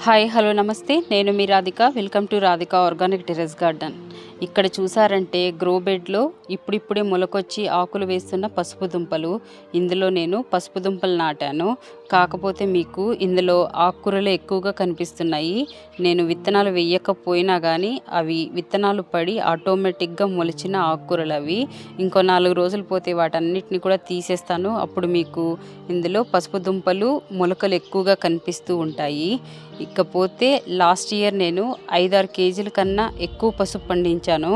Hi hello నమస్తే, నేను మీ Radhika. Welcome to Radhika organic terrace garden. ఇక్కడ చూసారంటే గ్రో బెడ్లో ఇప్పుడిప్పుడే మొలకొచ్చి ఆకులు వేస్తున్న పసుపు దుంపలు. ఇందులో నేను పసుపు దుంపలు నాటాను. కాకపోతే మీకు ఇందులో ఆకుకూరలు ఎక్కువగా కనిపిస్తున్నాయి. నేను విత్తనాలు వేయకపోయినా కానీ అవి విత్తనాలు పడి ఆటోమేటిక్గా మొలిచిన ఆకుకూరలు అవి. ఇంకో 4 రోజులు పోతే వాటన్నిటిని కూడా తీసేస్తాను. అప్పుడు మీకు ఇందులో పసుపు దుంపలు మొలకలు ఎక్కువగా కనిపిస్తూ ఉంటాయి. ఇకపోతే లాస్ట్ ఇయర్ నేను 5-6 కేజీల కన్నా ఎక్కువ పసుపు పండించాను.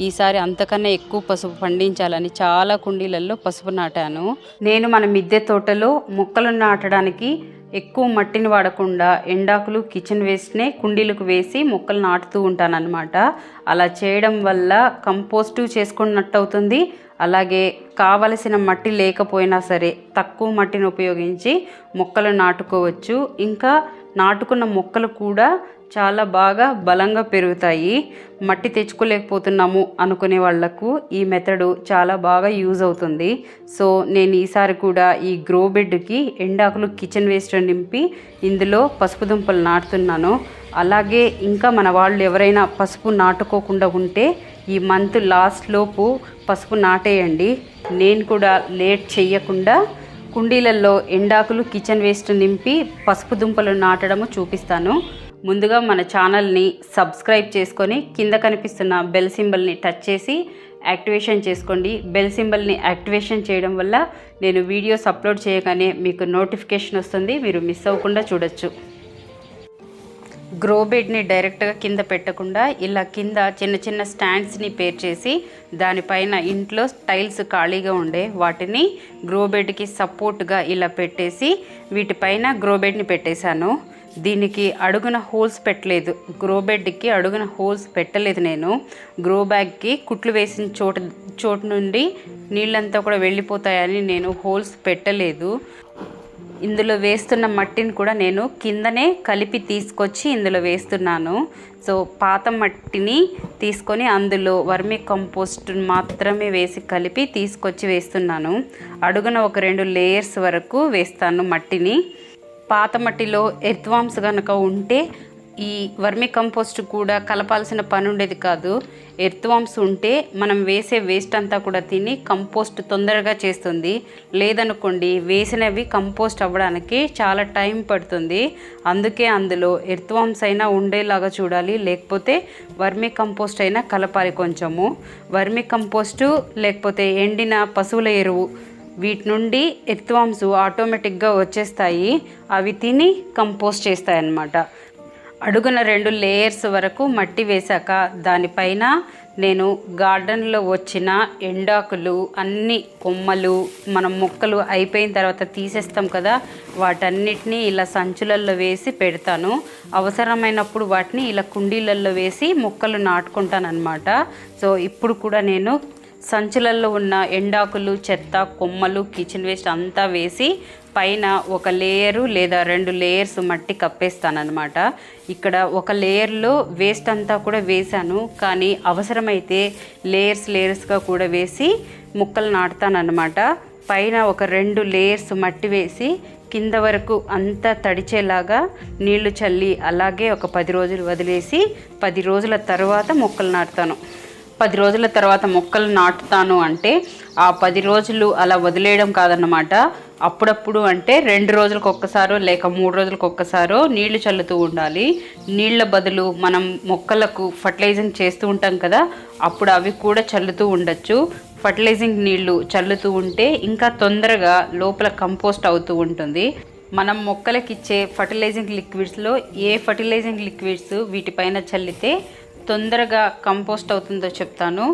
ఈసారి అంతకన్నా ఎక్కువ పసుపు పండించాలని చాలా కుండీలలో పసుపు నాటాను. నేను మన మిద్దె తోటలో మొక్కలు నాటడానికి ఎక్కువ మట్టిని వాడకుండా ఎండాకులు, కిచెన్ వేస్ట్నే కుండీలకు వేసి మొక్కలు నాటుతూ ఉంటానన్నమాట. అలా చేయడం వల్ల కంపోస్టు చేసుకున్నట్టు అవుతుంది. అలాగే కావలసిన మట్టి లేకపోయినా సరే తక్కువ మట్టిని ఉపయోగించి మొక్కలు నాటుకోవచ్చు. ఇంకా నాటుకున్న మొక్కలు కూడా చాలా బాగా బలంగా పెరుగుతాయి. మట్టి తెచ్చుకోలేకపోతున్నాము అనుకునే వాళ్లకు ఈ మెథడు చాలా బాగా యూజ్ అవుతుంది. సో నేను ఈసారి కూడా ఈ గ్రో బెడ్కి ఎండాకులు, కిచెన్ వేస్ట్ నింపి ఇందులో పసుపు దుంపలు నాటుతున్నాను. అలాగే ఇంకా మన వాళ్ళు ఎవరైనా పసుపు నాటుకోకుండా ఉంటే ఈ మంత్ లాస్ట్ లోపు పసుపు నాటేయండి. నేను కూడా లేట్ చెయ్యకుండా కుండీలలో ఎండాకులు, కిచెన్ వేస్ట్ నింపి పసుపు దుంపలు నాటడము చూపిస్తాను. ముందుగా మన ఛానల్ని సబ్స్క్రైబ్ చేసుకొని కింద కనిపిస్తున్న బెల్ సింబల్ని టచ్ చేసి యాక్టివేషన్ చేసుకోండి. బెల్ సింబల్ని యాక్టివేషన్ చేయడం వల్ల నేను వీడియోస్ అప్లోడ్ చేయగానే మీకు నోటిఫికేషన్ వస్తుంది. మీరు మిస్ అవ్వకుండా చూడొచ్చు. గ్రో బెడ్ని డైరెక్ట్గా కింద పెట్టకుండా ఇలా కింద చిన్న చిన్న స్టాండ్స్ని పేర్చేసి దానిపైన ఇంట్లో టైల్స్ ఖాళీగా ఉండే వాటిని గ్రో బెడ్కి సపోర్ట్గా ఇలా పెట్టేసి వీటిపైన గ్రో బెడ్ని పెట్టేశాను. దీనికి అడుగున హోల్స్ పెట్టలేదు. గ్రో బెడ్కి అడుగున హోల్స్ పెట్టలేదు. నేను గ్రో బ్యాగ్కి కుట్లు వేసిన చోటు నుండి నీళ్ళంతా కూడా వెళ్ళిపోతాయని నేను హోల్స్ పెట్టలేదు. ఇందులో వేస్తున్న మట్టిని కూడా నేను కిందనే కలిపి తీసుకొచ్చి ఇందులో వేస్తున్నాను. సో పాత మట్టిని తీసుకొని అందులో వర్మీ కంపోస్ట్ మాత్రమే వేసి కలిపి తీసుకొచ్చి వేస్తున్నాను. అడుగున ఒక 2 లేయర్స్ వరకు వేస్తాను మట్టిని. పాత మట్టిలో ఎర్త్వామ్స్ కనుక ఉంటే ఈ వర్మీ కంపోస్ట్ కూడా కలపాల్సిన పని ఉండేది కాదు. ఎర్త్వామ్స్ ఉంటే మనం వేసే వేస్ట్ అంతా కూడా తిని కంపోస్ట్ తొందరగా చేస్తుంది. లేదనుకోండి వేసినవి కంపోస్ట్ అవ్వడానికి చాలా టైం పడుతుంది. అందుకే అందులో ఎర్త్వామ్స్ అయినా ఉండేలాగా చూడాలి, లేకపోతే వర్మీ కంపోస్ట్ అయినా కలపాలి కొంచెము. వర్మీ కంపోస్టు లేకపోతే ఎండిన పశువుల ఎరువు వీటి నుండి ఎర్త్వామ్స్ ఆటోమేటిక్గా వచ్చేస్తాయి. అవి తిని కంపోస్ట్ చేస్తాయి అన్నమాట. అడుగున 2 లేయర్స్ వరకు మట్టి వేశాక దానిపైన నేను గార్డెన్లో వచ్చిన ఎండాకులు, అన్ని కొమ్మలు, మనం మొక్కలు అయిపోయిన తర్వాత తీసేస్తాం కదా, వాటన్నిటినీ ఇలా సంచులలో వేసి పెడతాను. అవసరమైనప్పుడు వాటిని ఇలా కుండీలలో వేసి మొక్కలు నాటుకుంటానన్నమాట. సో ఇప్పుడు కూడా నేను సంచులలో ఉన్న ఎండాకులు, చెత్త, కొమ్మలు, కిచెన్ వేస్ట్ అంతా వేసి పైన ఒక లేయరు లేదా 2 లేయర్స్ మట్టి కప్పేస్తానన్నమాట. ఇక్కడ ఒక లేయర్లో వేస్ట్ అంతా కూడా వేశాను, కానీ అవసరమైతే లేయర్స్గా కూడా వేసి మొక్కలు నాటుతానన్నమాట. పైన ఒక 2 లేయర్స్ మట్టి వేసి కింద వరకు అంతా తడిచేలాగా నీళ్లు చల్లి అలాగే ఒక 10 రోజులు వదిలేసి 10 రోజుల తర్వాత మొక్కలు నాటుతాను. 10 రోజుల తర్వాత మొక్కలు నాటుతాను అంటే ఆ 10 రోజులు అలా వదిలేయడం కాదన్నమాట. అప్పుడప్పుడు అంటే 2 రోజులకు ఒక్కసారో లేక 3 రోజులకు ఒక్కసారో నీళ్లు చల్లుతూ ఉండాలి. నీళ్ల బదులు మనం మొక్కలకు ఫర్టిలైజింగ్ చేస్తూ ఉంటాం కదా, అప్పుడు అవి కూడా చల్లుతూ ఉండొచ్చు. ఫర్టిలైజింగ్ నీళ్లు చల్లుతూ ఉంటే ఇంకా తొందరగా లోపల కంపోస్ట్ అవుతూ ఉంటుంది. మనం మొక్కలకి ఇచ్చే ఫర్టిలైజింగ్ లిక్విడ్స్లో ఏ ఫర్టిలైజింగ్ లిక్విడ్స్ వీటిపైన చల్లితే తొందరగా కంపోస్ట్ అవుతుందో చెప్తాను.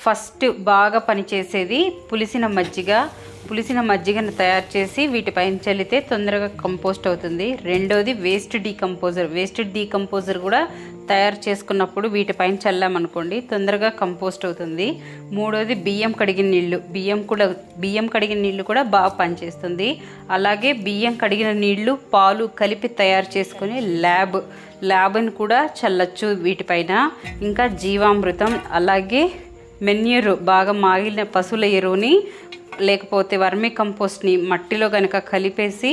ఫస్ట్ బాగా పనిచేసేది పులిసిన మజ్జిగను తయారు చేసి వీటిపైన చల్లితే తొందరగా కంపోస్ట్ అవుతుంది. రెండోది వేస్ట్ డీకంపోజర్ కూడా తయారు చేసుకున్నప్పుడు వీటిపైన చల్లామనుకోండి తొందరగా కంపోస్ట్ అవుతుంది. మూడోది బియ్యం కడిగిన నీళ్లు కూడా బాగా పనిచేస్తుంది. అలాగే బియ్యం కడిగిన నీళ్లు, పాలు కలిపి తయారు చేసుకొని ల్యాబ్ని కూడా చల్లచ్చు వీటిపైన. ఇంకా జీవామృతం, అలాగే మెన్యూరు బాగా మాగిన పశువుల ఎరువుని లేకపోతే వర్మీ కంపోస్ట్ని మట్టిలో కనుక కలిపేసి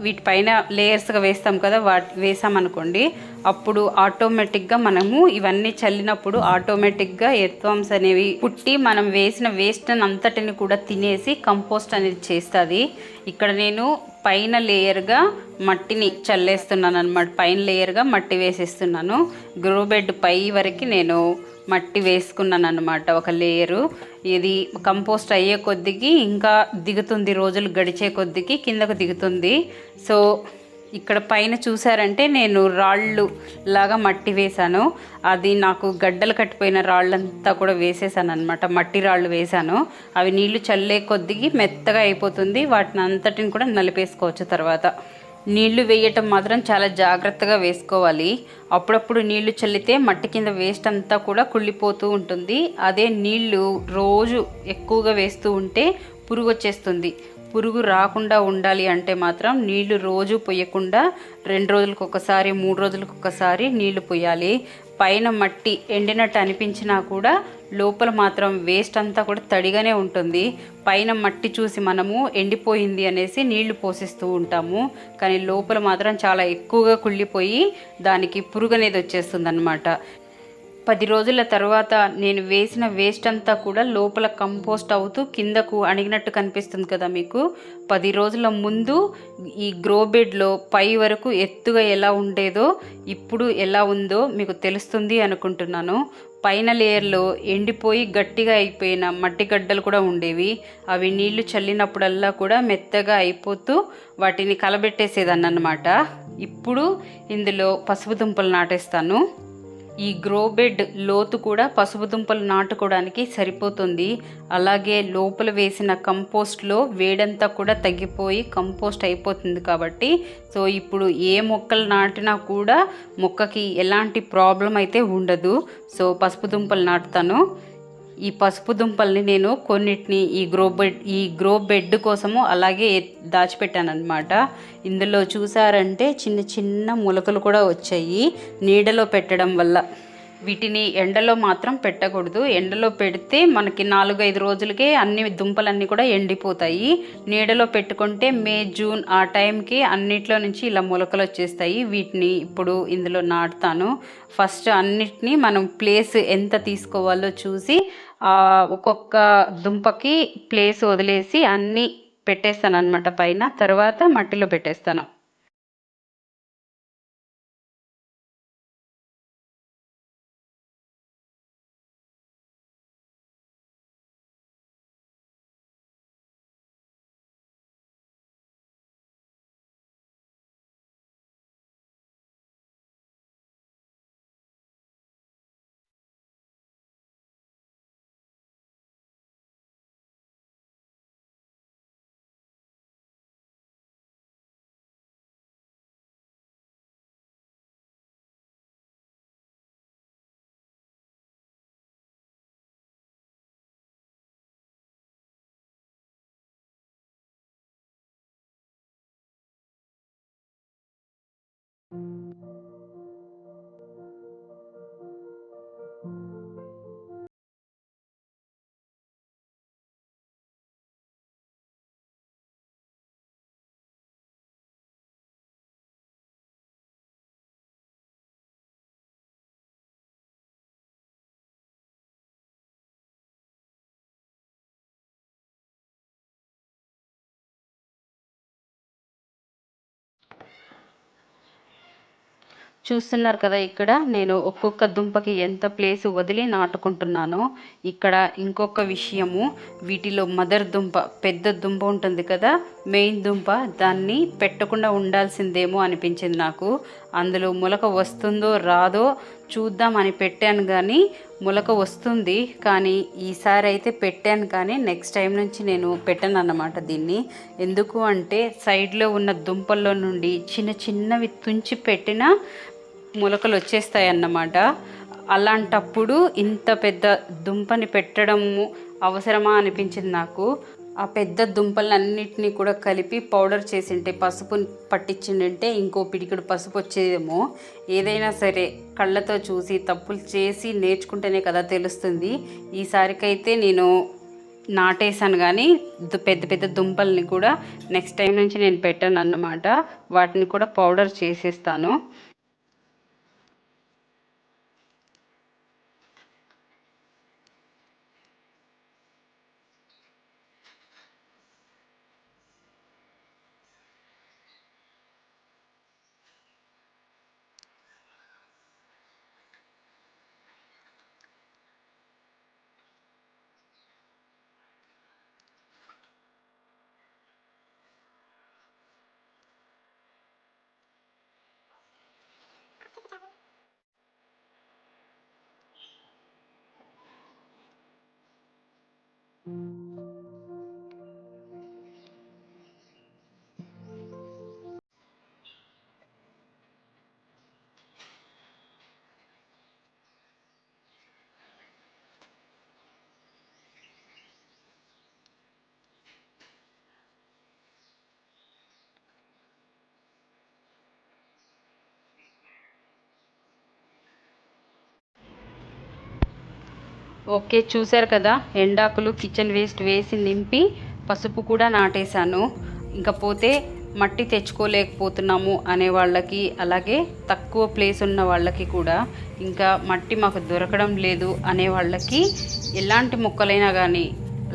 వీటిపైన లేయర్స్గా వేస్తాం కదా, వేసామనుకోండి, అప్పుడు ఆటోమేటిక్గా మనము ఇవన్నీ చల్లినప్పుడు ఆటోమేటిక్గా ఎర్త్వామ్స్ అనేవి పుట్టి మనం వేసిన వేస్ట్ అంతటిని కూడా తినేసి కంపోస్ట్ అనేది చేస్తుంది. ఇక్కడ నేను పైన లేయర్గా మట్టిని చల్లేస్తున్నాను అనమాట. పైన లేయర్గా మట్టి వేసేస్తున్నాను. గ్రో బెడ్ పై వరకు నేను మట్టి వేసుకున్నాను అనమాట, ఒక లేయరు. ఇది కంపోస్ట్ అయ్యే కొద్దికి ఇంకా దిగుతుంది, రోజులు గడిచే కొద్దికి కిందకు దిగుతుంది. సో ఇక్కడ పైన చూసారంటే నేను రాళ్ళు లాగా మట్టి వేశాను. అది నాకు గడ్డలు కట్టిపోయిన రాళ్ళంతా కూడా వేసేసాను అనమాట. మట్టి రాళ్ళు వేశాను. అవి నీళ్లు చల్లే కొద్దికి మెత్తగా అయిపోతుంది. వాటిని అంతటిని కూడా నలిపేసుకోవచ్చు. తర్వాత నీళ్లు వేయటం మాత్రం చాలా జాగ్రత్తగా వేసుకోవాలి. అప్పుడప్పుడు నీళ్లు చల్లితే మట్టి కింద వేస్ట్ అంతా కూడా కుళ్ళిపోతూ ఉంటుంది. అదే నీళ్లు రోజు ఎక్కువగా వేస్తూ ఉంటే పురుగు వచ్చేస్తుంది. పురుగు రాకుండా ఉండాలి అంటే మాత్రం నీళ్లు రోజు పొయ్యకుండా 2 రోజులకు ఒకసారి 3 రోజులకు ఒకసారి నీళ్లు పొయ్యాలి. పైన మట్టి ఎండినట్టు అనిపించినా కూడా లోపల మాత్రం వేస్ట్ అంతా కూడా తడిగానే ఉంటుంది. పైన మట్టి చూసి మనము ఎండిపోయింది అనేసి నీళ్లు పోసిస్తూ ఉంటాము, కానీ లోపల మాత్రం చాలా ఎక్కువగా కుళ్ళిపోయి దానికి పురుగు అనేది వచ్చేస్తుంది అన్నమాట. 10 రోజుల తర్వాత నేను వేసిన వేస్ట్ అంతా కూడా లోపల కంపోస్ట్ అవుతూ కిందకు అణిగినట్టు కనిపిస్తుంది కదా మీకు. 10 రోజుల ముందు ఈ గ్రో బెడ్లో పై వరకు ఎత్తుగా ఎలా ఉండేదో ఇప్పుడు ఎలా ఉందో మీకు తెలుస్తుంది అనుకుంటున్నాను. పైన లేయర్లో ఎండిపోయి గట్టిగా అయిపోయిన మట్టి గడ్డలు కూడా ఉండేవి. అవి నీళ్లు చల్లినప్పుడల్లా కూడా మెత్తగా అయిపోతూ వాటిని కలబెట్టేసేదాన్ని అన్నమాట. ఇప్పుడు ఇందులో పసుపు దుంపలు నాటేస్తాను. ఈ గ్రో బెడ్ లోతు కూడా పసుపు దుంపలు నాటుకోవడానికి సరిపోతుంది. అలాగే లోపల వేసిన కంపోస్ట్లో వేడంతా కూడా తగ్గిపోయి కంపోస్ట్ అయిపోతుంది కాబట్టి, సో ఇప్పుడు ఏ మొక్కలు నాటినా కూడా మొక్కకి ఎలాంటి ప్రాబ్లం అయితే ఉండదు. సో పసుపు దుంపలు నాటుతాను. ఈ పసుపు దుంపల్ని నేను కొన్నిటిని ఈ గ్రో బెడ్ కోసము అలాగే దాచిపెట్టాను అనమాట. ఇందులో చూసారంటే చిన్న చిన్న మొలకలు కూడా వచ్చాయి నీడలో పెట్టడం వల్ల. వీటిని ఎండలో మాత్రం పెట్టకూడదు. ఎండలో పెడితే మనకి 4-5 రోజులకే అన్ని దుంపలన్నీ కూడా ఎండిపోతాయి. నీడలో పెట్టుకుంటే మే జూన్ ఆ టైంకి అన్నిట్లో నుంచి ఇలా మొలకలు వచ్చేస్తాయి. వీటిని ఇప్పుడు ఇందులో నాటుతాను. ఫస్ట్ అన్నిటినీ మనం ప్లేస్ ఎంత తీసుకోవాలో చూసి ఒక్కొక్క దుంపకి ప్లేస్ వదిలేసి అన్నీ పెట్టేస్తాను అనమాట పైన. తర్వాత మట్టిలో పెట్టేస్తాను. చూస్తున్నారు కదా, ఇక్కడ నేను ఒక్కొక్క దుంపకి ఎంత ప్లేస్ వదిలి నాటుకుంటున్నానో. ఇక్కడ ఇంకొక విషయము, వీటిలో మదర్ దుంప, పెద్ద దుంప ఉంటుంది కదా, మెయిన్ దుంప, దాన్ని పెట్టకుండా ఉండాల్సిందేమో అనిపించింది నాకు. అందులో మొలక వస్తుందో రాదో చూద్దామని పెట్టాను, కానీ మొలక వస్తుంది. కానీ ఈసారి అయితే పెట్టాను, కానీ నెక్స్ట్ టైం నుంచి నేను పెట్టాను అన్నమాట దీన్ని. ఎందుకు అంటే సైడ్లో ఉన్న దుంపల్లో నుండి చిన్న చిన్నవి తుంచి పెట్టినా మొలకలు వచ్చేస్తాయి అన్నమాట. అలాంటప్పుడు ఇంత పెద్ద దుంపని పెట్టడము అవసరమా అనిపించింది నాకు. ఆ పెద్ద దుంపలన్నిటినీ కూడా కలిపి పౌడర్ చేసింటే, పసుపు పట్టించిందంటే ఇంకో పిడికిడు పసుపు వచ్చేదేమో. ఏదైనా సరే కళ్ళతో చూసి తప్పులు చేసి నేర్చుకుంటేనే కదా తెలుస్తుంది. ఈసారికైతే నేను నాటేసాను, కానీ పెద్ద పెద్ద దుంపల్ని కూడా నెక్స్ట్ టైం నుంచి నేను పెట్టాను అన్నమాట. వాటిని కూడా పౌడర్ చేసేస్తాను. ఓకే, చూశారు కదా, ఎండాకులు కిచెన్ వేస్ట్ వేసి నింపి పసుపు కూడా నాటేశాను. ఇంకా పోతే మట్టి తెచ్చుకోలేకపోతున్నాము అనే వాళ్ళకి, అలాగే తక్కువ ప్లేస్ ఉన్న వాళ్ళకి కూడా, ఇంకా మట్టి మాకు దొరకడం లేదు అనే వాళ్ళకి ఎలాంటి మొక్కలైనా కానీ,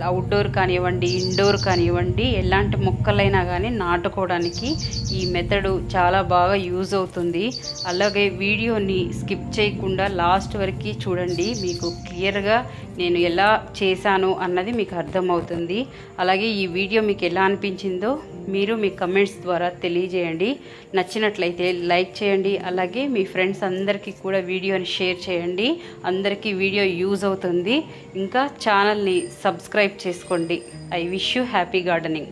అవుట్డోర్ కానివ్వండి, ఇండోర్ కానివ్వండి, ఎలాంటి మొక్కలైనా కానీ నాటుకోవడానికి ఈ మెథడు చాలా బాగా యూజ్ అవుతుంది. అలాగే వీడియోని స్కిప్ చేయకుండా లాస్ట్ వరకు చూడండి, మీకు క్లియర్గా నేను ఎలా చేశాను అన్నది మీకు అర్థమవుతుంది. అలాగే ఈ వీడియో మీకు ఎలా అనిపించిందో మీరు మీ కమెంట్స్ ద్వారా తెలియజేయండి. నచ్చినట్లయితే లైక్ చేయండి. అలాగే మీ ఫ్రెండ్స్ అందరికీ కూడా వీడియోని షేర్ చేయండి. అందరికీ వీడియో యూజ్ అవుతుంది. ఇంకా ఛానల్ని సబ్స్క్రైబ్ చేసుకోండి. I wish you happy gardening.